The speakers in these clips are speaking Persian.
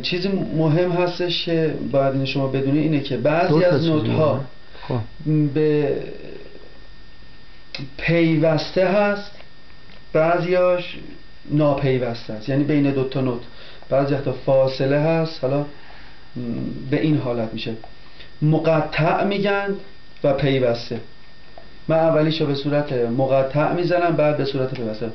چیزی مهم هستش که باید این شما بدونید اینه که بعضی از نوت ها به پیوسته هست، بعضیاش ناپیوسته است، یعنی بین دوتا نوت بعضی وقتا فاصله هست. حالا به این حالت میشه مقطع میگن و پیوسته. من اولیشو به صورت مقطع میزنم، بعد به صورت پیوسته.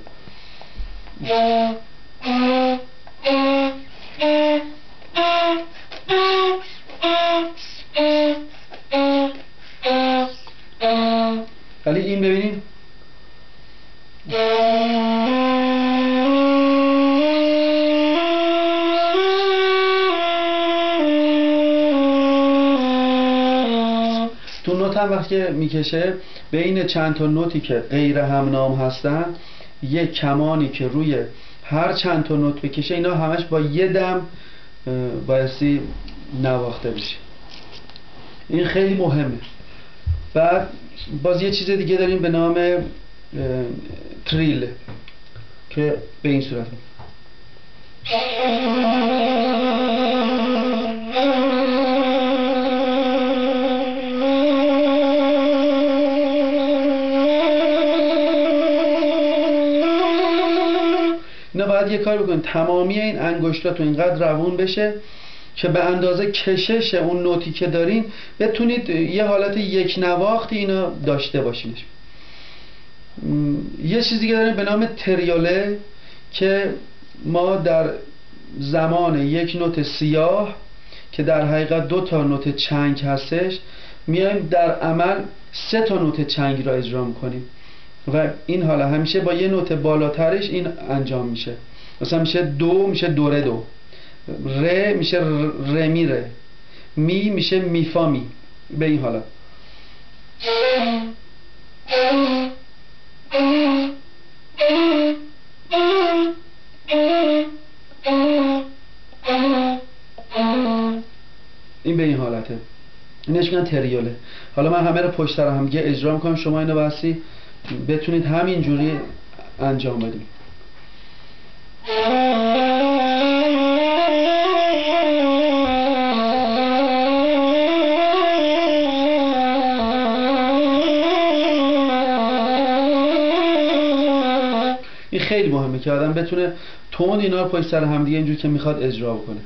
ولی این ببینیم تو نوت هم وقتی میکشه بین چند تا نوتی که غیر همنام هستن یک کمانی که روی هر چند تا نوت بکشه اینا همش با یه دم بایستی نواخته بشه. این خیلی مهمه. بعد باز یه چیز دیگه داریم به نام تریل که به این صورت اینا باید یه کار بکنید تمامی این انگشتاتون اینقدر روون بشه که به اندازه کشش اون نوتی که دارین بتونید یه حالت یک نواختی اینا داشته باشینش. یه چیزی که داریم به نام تریوله که ما در زمان یک نوت سیاه که در حقیقت 2 تا نوت چنگ هستش میایم در عمل 3 تا نوت چنگ را اجرا میکنیم و این حالا همیشه با یه نوت بالاترش این انجام میشه. مثلا میشه دو، میشه دوره دو، ر میشه ر می ره، می میشه می فا می. به این حالا این به این حالته. اینش میگن تریوله. حالا من همه رو پشت سر هم دیگه اجرا میکنم، شما اینو بسی بتونید همین جوری انجام بدید. این خیلی مهمه که آدم بتونه تون اینا رو پشت سر هم دیگه اینجوری که میخواد اجرا بکنه.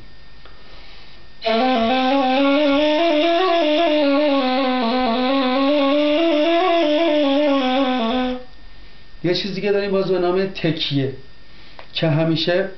یه چیز دیگه داریم باز به نام تکیه که همیشه